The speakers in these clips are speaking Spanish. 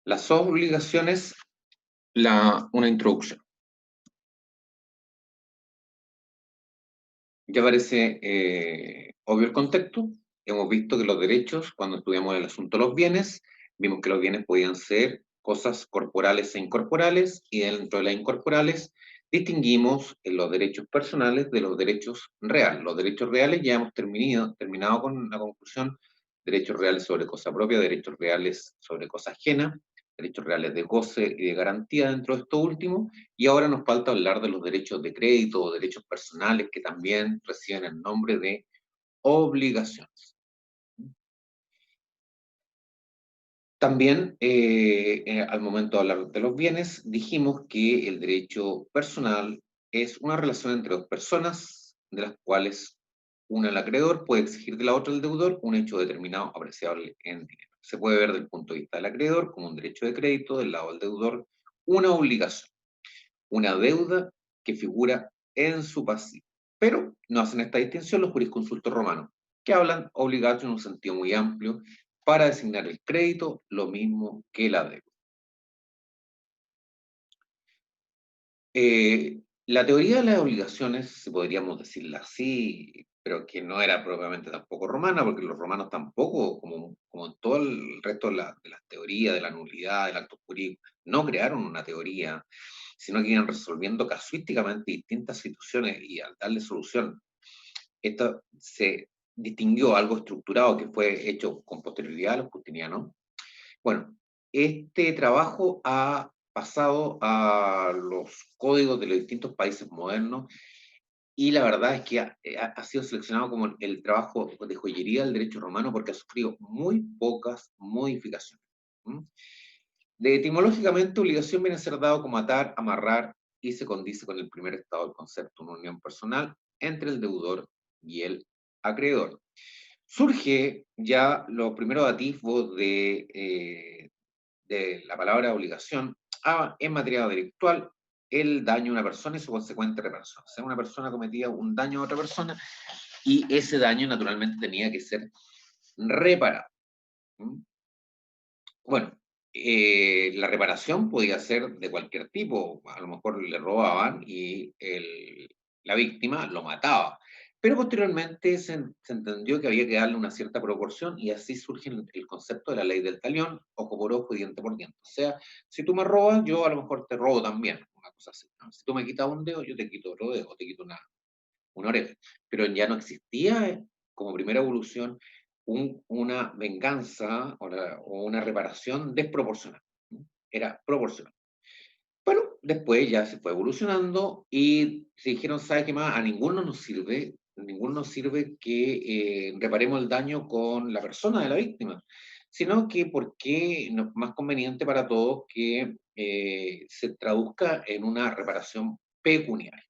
Las obligaciones, una introducción. Ya parece obvio el contexto. Hemos visto que los derechos, cuando estudiamos el asunto de los bienes, vimos que los bienes podían ser cosas corporales e incorporales, y dentro de las incorporales distinguimos los derechos personales de los derechos reales. Los derechos reales ya hemos terminado con la conclusión: derechos reales sobre cosa propia, derechos reales sobre cosa ajena, derechos reales de goce y de garantía dentro de esto último, y ahora nos falta hablar de los derechos de crédito o derechos personales, que también reciben el nombre de obligaciones. También, al momento de hablar de los bienes, dijimos que el derecho personal es una relación entre dos personas, de las cuales una, el acreedor, puede exigir de la otra, el deudor, un hecho determinado apreciable en dinero. Se puede ver desde el punto de vista del acreedor como un derecho de crédito, del lado del deudor una obligación, una deuda que figura en su pasivo. Pero no hacen esta distinción los jurisconsultos romanos, que hablan obligatio en un sentido muy amplio para designar el crédito, lo mismo que la deuda. La teoría de las obligaciones, si podríamos decirla así, pero que no era propiamente tampoco romana, porque los romanos tampoco, como en todo el resto de las teorías, de la nulidad, del acto jurídico, no crearon una teoría, sino que iban resolviendo casuísticamente distintas situaciones, y al darle solución, esto se distinguió algo estructurado que fue hecho con posterioridad a los justinianos. Bueno, este trabajo ha pasado a los códigos de los distintos países modernos, y la verdad es que ha sido seleccionado como el trabajo de joyería del derecho romano, porque ha sufrido muy pocas modificaciones. ¿Mm? De etimológicamente, obligación viene a ser dado como atar, amarrar, y se condice con el primer estado del concepto, una unión personal entre el deudor y el acreedor. Surge ya los primeros atisbos de la palabra obligación en materia delictual, el daño a una persona y su consecuente reparación. O sea, una persona cometía un daño a otra persona, y ese daño naturalmente tenía que ser reparado. ¿Mm? Bueno, la reparación podía ser de cualquier tipo. A lo mejor le robaban y la víctima lo mataba. Pero posteriormente se entendió que había que darle una cierta proporción, y así surge el concepto de la ley del talión, ojo por ojo y diente por diente. O sea, si tú me robas, yo a lo mejor te robo también, una cosa así, ¿no? Si tú me quitas un dedo, yo te quito otro dedo, te quito una oreja. Pero ya no existía, como primera evolución, una venganza o una reparación desproporcional. ¿No? Era proporcional. Pero después ya se fue evolucionando y se dijeron: ¿sabe qué más? A ninguno nos sirve que reparemos el daño con la persona de la víctima, sino que porque no, más conveniente para todos que se traduzca en una reparación pecuniaria.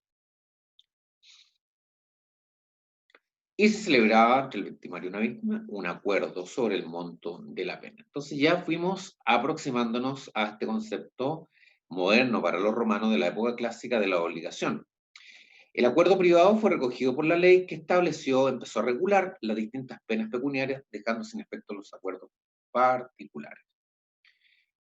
Y se celebraba entre el victimario y una víctima un acuerdo sobre el monto de la pena. Entonces ya fuimos aproximándonos a este concepto moderno para los romanos de la época clásica de la obligación. El acuerdo privado fue recogido por la ley, que empezó a regular las distintas penas pecuniarias, dejando sin efecto los acuerdos particulares.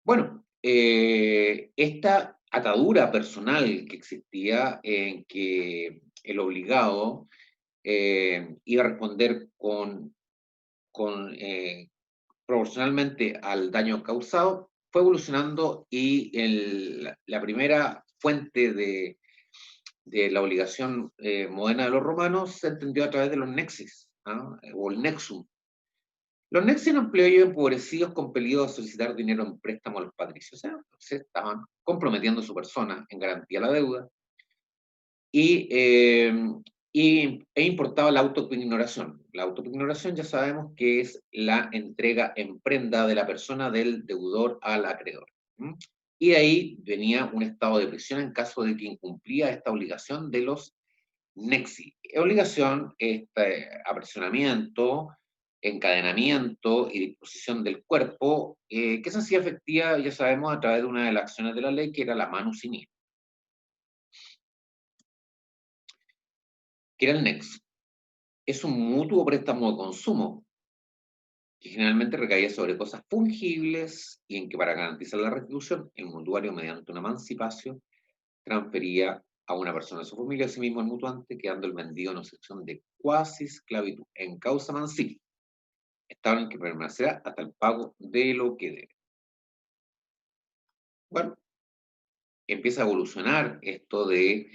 Bueno, esta atadura personal que existía, en que el obligado iba a responder proporcionalmente al daño causado, fue evolucionando, y la primera fuente de la obligación moderna de los romanos se entendió a través de los nexis, ¿ah? O el nexum. Los nexis eran plebeyos empobrecidos compelidos a solicitar dinero en préstamo a los patricios. O sea, se estaban comprometiendo su persona en garantía de la deuda, y, importaba la autopignoración. La autopignoración ya sabemos que es la entrega en prenda de la persona del deudor al acreedor. ¿Mm? Y de ahí venía un estado de prisión en caso de que incumplía esta obligación de los nexi. Obligación, este apresionamiento, encadenamiento y disposición del cuerpo, que se hacía efectiva, ya sabemos, a través de una de las acciones de la ley, que era la manus in idem, que era el nexo. Es un mutuo préstamo de consumo, que generalmente recaía sobre cosas fungibles y en que para garantizar la restitución, el mutuario, mediante una emancipación, transfería a una persona de su familia a sí mismo al mutuante, quedando el vendido en una situación de cuasi esclavitud, en causa mancipa, estado en que permanecerá hasta el pago de lo que debe. Bueno, empieza a evolucionar esto de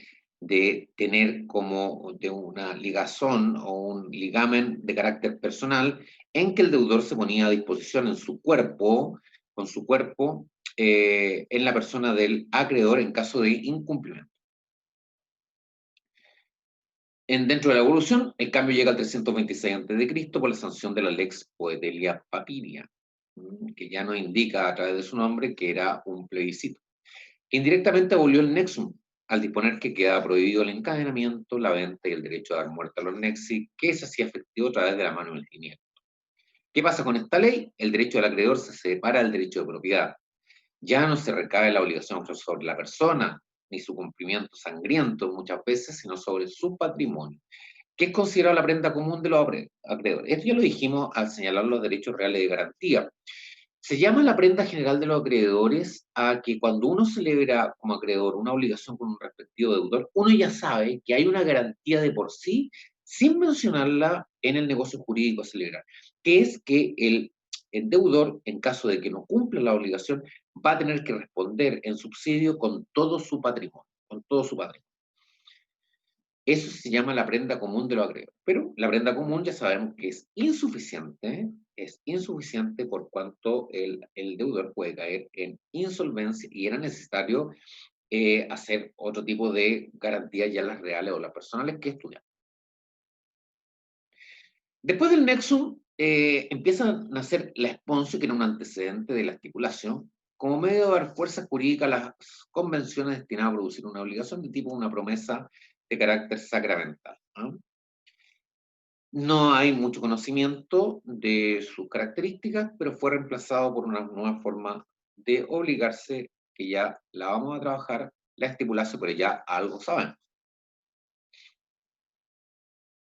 tener como de una ligazón o un ligamen de carácter personal en que el deudor se ponía a disposición en su cuerpo, con su cuerpo, en la persona del acreedor en caso de incumplimiento. Dentro de la evolución, el cambio llega al 326 a.C. por la sanción de la Lex Poetelia Papiria, que ya nos indica a través de su nombre que era un plebiscito. Indirectamente abolió el nexum, al disponer que quedaba prohibido el encadenamiento, la venta y el derecho a dar muerte a los nexi, que se hacía efectivo a través de la mano del genial. ¿Qué pasa con esta ley? El derecho del acreedor se separa del derecho de propiedad. Ya no se recae la obligación sobre la persona, ni su cumplimiento sangriento muchas veces, sino sobre su patrimonio, que es considerado la prenda común de los acreedores. Esto ya lo dijimos al señalar los derechos reales de garantía. Se llama la prenda general de los acreedores a que cuando uno celebra como acreedor una obligación con un respectivo deudor, uno ya sabe que hay una garantía de por sí, sin mencionarla en el negocio jurídico a celebrar, que es que el deudor, en caso de que no cumpla la obligación, va a tener que responder en subsidio con todo su patrimonio, con todo su patrimonio. Eso se llama la prenda común de los acreedores. Pero la prenda común ya sabemos que es insuficiente por cuanto el deudor puede caer en insolvencia y era necesario hacer otro tipo de garantías, ya las reales o las personales, que estudiamos. Después del nexum empieza a nacer la esponsio, que era un antecedente de la estipulación, como medio de dar fuerza jurídica a las convenciones destinadas a producir una obligación de tipo una promesa de carácter sacramental, ¿no? No hay mucho conocimiento de sus características, pero fue reemplazado por una nueva forma de obligarse, que ya la vamos a trabajar, la estipulación, pero ya algo sabemos.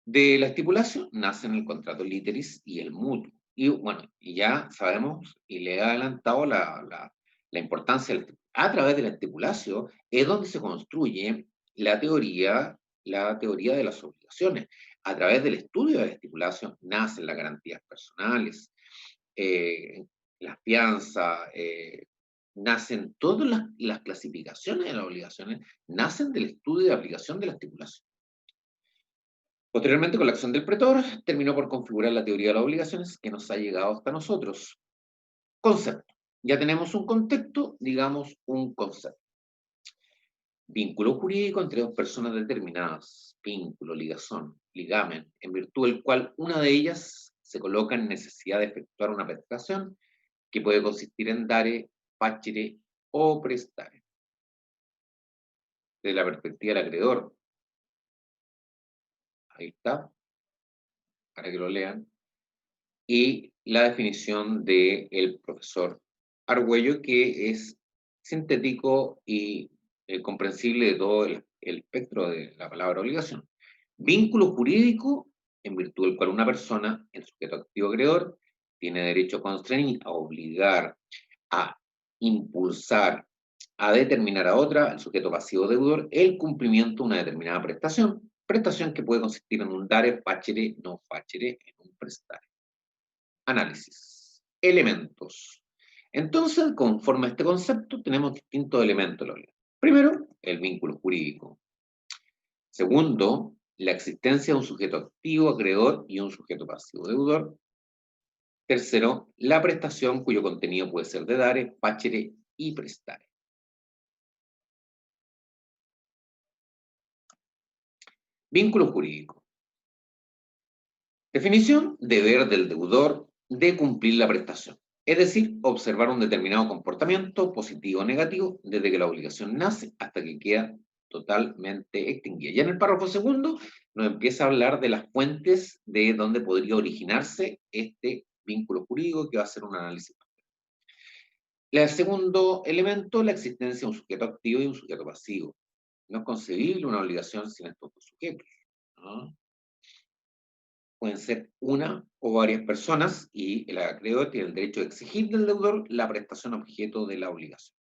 De la estipulación nacen el contrato literis y el mutuo. Y bueno, y ya sabemos, y le he adelantado la importancia a través de la estipulación, es donde se construye la teoría de las obligaciones. A través del estudio de la estipulación nacen las garantías personales, eh, las fianzas, nacen todas las clasificaciones de las obligaciones, nacen del estudio de aplicación de la estipulación. Posteriormente, con la acción del pretor, terminó por configurar la teoría de las obligaciones que nos ha llegado hasta nosotros. Concepto. Ya tenemos un contexto, digamos un concepto. Vínculo jurídico entre dos personas determinadas. Vínculo, ligazón, ligamen, en virtud del cual una de ellas se coloca en necesidad de efectuar una prestación que puede consistir en dare, facere o prestare. Desde la perspectiva del acreedor, ahí está, para que lo lean, y la definición del profesor Argüello, que es sintético y comprensible de todo el espectro de la palabra obligación. Vínculo jurídico en virtud del cual una persona, el sujeto activo acreedor, tiene derecho a constreñir, a obligar, a impulsar, a determinar a otra, el sujeto pasivo deudor, el cumplimiento de una determinada prestación, prestación que puede consistir en un dare, facere, no facere, en un prestare. Análisis. Elementos. Entonces, conforme a este concepto, tenemos distintos elementos. Primero, el vínculo jurídico. Segundo, la existencia de un sujeto activo, acreedor, y un sujeto pasivo, deudor. Tercero, la prestación cuyo contenido puede ser de dare, facere y prestare. Vínculo jurídico. Definición: deber del deudor de cumplir la prestación. Es decir, observar un determinado comportamiento, positivo o negativo, desde que la obligación nace hasta que queda totalmente extinguida. Ya en el párrafo segundo nos empieza a hablar de las fuentes de donde podría originarse este vínculo jurídico, que va a ser un análisis. El segundo elemento, la existencia de un sujeto activo y un sujeto pasivo. No es concebible una obligación sin estos dos sujetos, ¿no? pueden ser una o varias personas, y el acreedor tiene el derecho de exigir del deudor la prestación objeto de la obligación.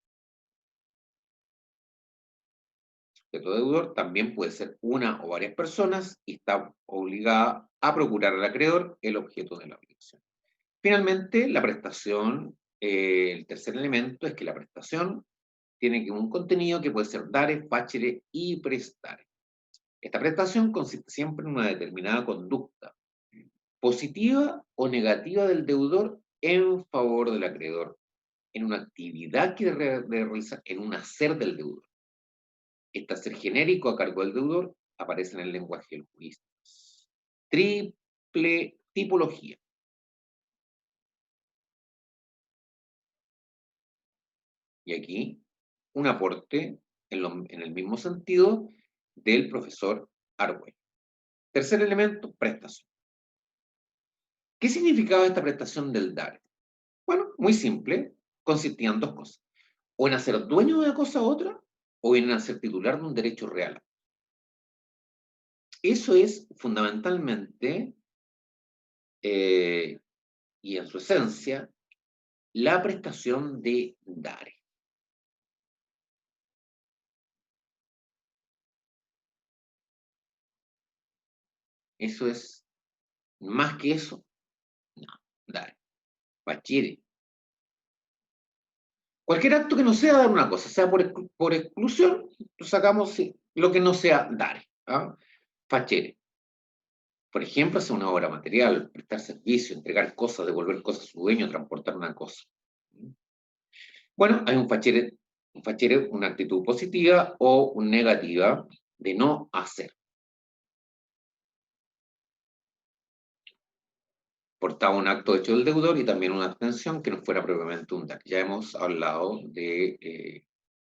El sujeto deudor también puede ser una o varias personas y está obligada a procurar al acreedor el objeto de la obligación. Finalmente, la prestación, el tercer elemento es que la prestación tiene un contenido que puede ser dare, facere y prestare. Esta prestación consiste siempre en una determinada conducta, positiva o negativa del deudor en favor del acreedor, en una actividad que debe realizar, en un hacer del deudor. Este hacer genérico a cargo del deudor aparece en el lenguaje del jurista. Triple tipología. Y aquí un aporte en el mismo sentido del profesor Argüey. Tercer elemento, prestación. ¿Qué significaba esta prestación del dar? Bueno, muy simple, consistía en dos cosas. O en hacer dueño de una cosa a otra, o en hacer titular de un derecho real. Eso es fundamentalmente, y en su esencia, la prestación de dare. Eso es, más que eso, no, dare. Bachire. Cualquier acto que no sea dar una cosa, sea por exclusión, sacamos sí, lo que no sea dar. ¿Ah? Fachere. Por ejemplo, hacer una obra material, prestar servicio, entregar cosas, devolver cosas a su dueño, transportar una cosa. Bueno, hay un fachere, una actitud positiva o negativa de no hacer. Portaba un acto hecho del deudor y también una abstención que no fuera propiamente un dar. Ya hemos hablado de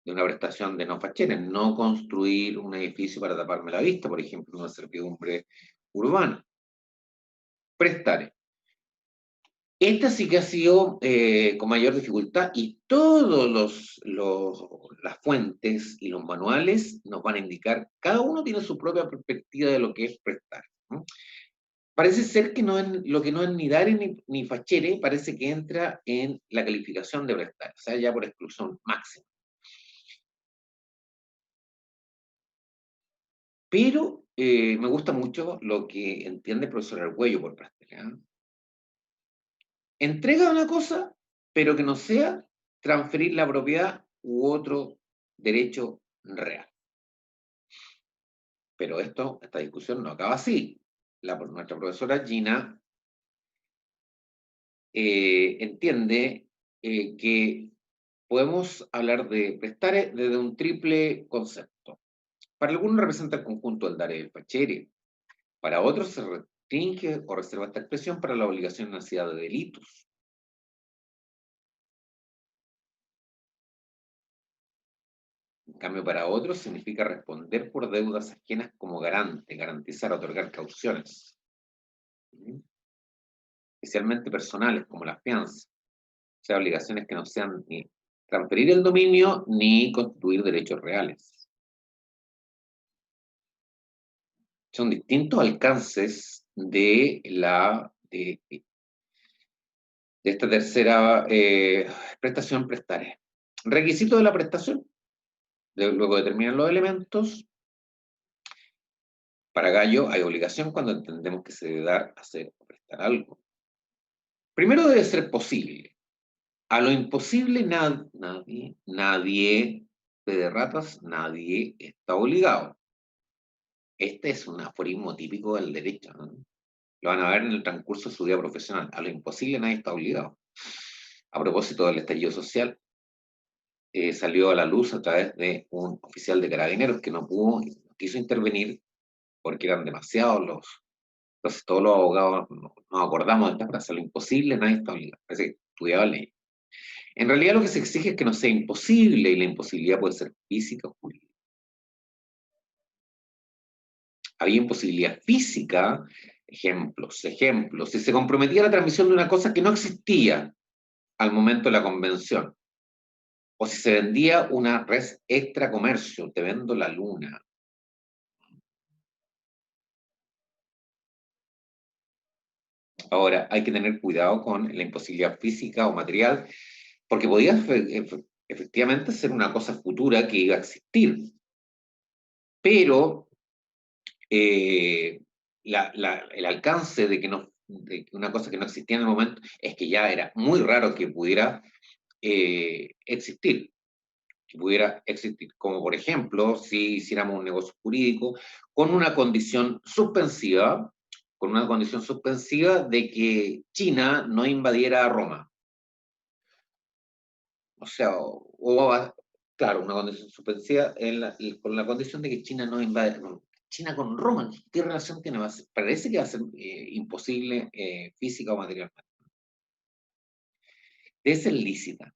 una prestación de no fachere, no construir un edificio para taparme la vista, por ejemplo, una servidumbre urbana. Prestare. Esta sí que ha sido con mayor dificultad y todas las fuentes y los manuales nos van a indicar, cada uno tiene su propia perspectiva de lo que es prestar. ¿No? Parece ser que lo que no es ni dare ni fachere, parece que entra en la calificación de prestar, o sea, ya por exclusión máxima. Pero me gusta mucho lo que entiende el profesor Argüello por prestar. Entrega una cosa, pero que no sea transferir la propiedad u otro derecho real. Pero esta discusión no acaba así. Nuestra profesora Gina entiende que podemos hablar de prestare desde un triple concepto. Para algunos representa el conjunto del dare y el facere. Para otros se restringe o reserva esta expresión para la obligación de necesidad de delitos. En cambio, para otros significa responder por deudas ajenas como garante, garantizar, otorgar cauciones, especialmente personales como las fianzas, o sea, obligaciones que no sean ni transferir el dominio ni constituir derechos reales. Son distintos alcances de esta tercera prestación prestare. Requisito de la prestación. Luego determinan los elementos. Para Gallo hay obligación cuando entendemos que se debe dar, hacer o prestar algo. Primero debe ser posible. A lo imposible nadie, de ratas, nadie está obligado. Este es un aforismo típico del derecho, ¿no? Lo van a ver en el transcurso de su vida profesional. A lo imposible nadie está obligado. A propósito del estallido social, salió a la luz a través de un oficial de carabineros que no quiso intervenir porque eran demasiados entonces todos los abogados nos acordamos de esta frase, a lo imposible nadie está obligado. Parece que estudiaba ley. En realidad lo que se exige es que no sea imposible y la imposibilidad puede ser física o jurídica. Había imposibilidad física, ejemplos, si se comprometía la transmisión de una cosa que no existía al momento de la convención, o si se vendía una res extra comercio, te vendo la luna. Ahora, hay que tener cuidado con la imposibilidad física o material, porque podía efectivamente ser una cosa futura que iba a existir, pero eh, el alcance de que una cosa que no existía en el momento es que ya era muy raro que pudiera existir, como por ejemplo, si hiciéramos un negocio jurídico con una condición suspensiva de que China no invadiera Roma. O sea, claro, una condición suspensiva con la condición de que China no invade. No, China con Roma, ¿qué relación tiene? Parece que va a ser imposible física o materialmente. Debe ser lícita,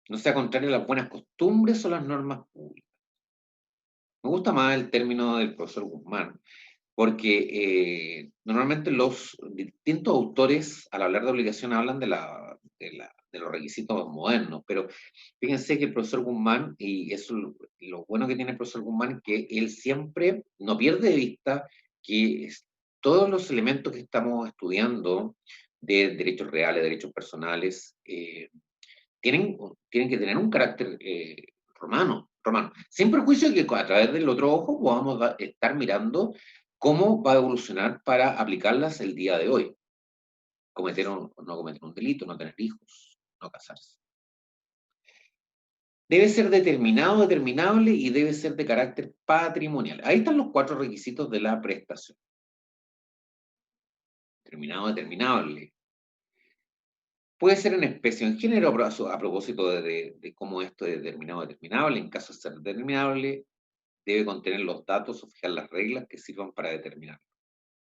no sea contraria a las buenas costumbres o las normas públicas. Me gusta más el término del profesor Guzmán, porque normalmente los distintos autores al hablar de obligación hablan de los requisitos modernos, pero fíjense que el profesor Guzmán, y eso lo bueno que tiene el profesor Guzmán, es que él siempre no pierde de vista que todos los elementos que estamos estudiando de derechos reales, derechos personales, tienen que tener un carácter romano, sin perjuicio de que a través del otro ojo podamos estar mirando cómo va a evolucionar para aplicarlas el día de hoy. Cometer o no cometer un delito, no tener hijos, no casarse. Debe ser determinado, determinable y debe ser de carácter patrimonial. Ahí están los 4 requisitos de la prestación. Determinado, determinable. Puede ser en especie o en género, a propósito de cómo esto es determinado, determinable. En caso de ser determinable, debe contener los datos o fijar las reglas que sirvan para determinar.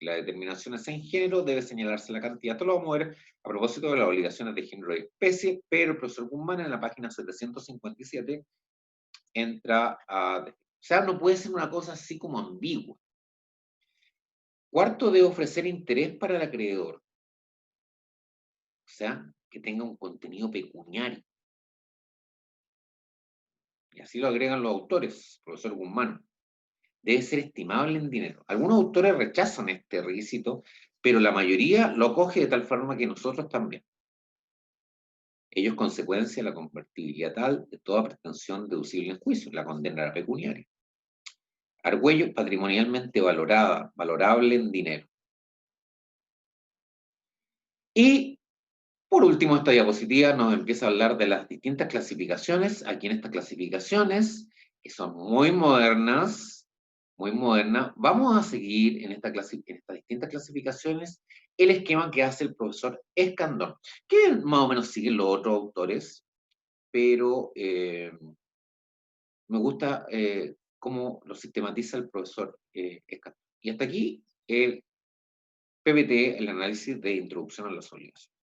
La determinación es en género, debe señalarse la cantidad. Esto lo vamos a ver a propósito de las obligaciones de género y especie, pero el profesor Guzmán en la página 757 entra a... O sea, no puede ser una cosa así como ambigua. Cuarto, debe ofrecer interés para el acreedor. O sea, que tenga un contenido pecuniario. Y así lo agregan los autores, profesor Guzmán. Debe ser estimable en dinero. Algunos autores rechazan este requisito, pero la mayoría lo coge de tal forma que nosotros también. Ello es consecuencia de la convertibilidad tal de toda pretensión deducible en juicio, la condena era pecuniaria. Argüello patrimonialmente valorada, valorable en dinero. Y por último, esta diapositiva nos empieza a hablar de las distintas clasificaciones. Aquí en estas clasificaciones, que son muy modernas, vamos a seguir en estas distintas clasificaciones el esquema que hace el profesor Escandón, que más o menos siguen los otros autores, pero me gusta cómo lo sistematiza el profesor Escandón. Y hasta aquí el PBT, el análisis de introducción a las obligaciones.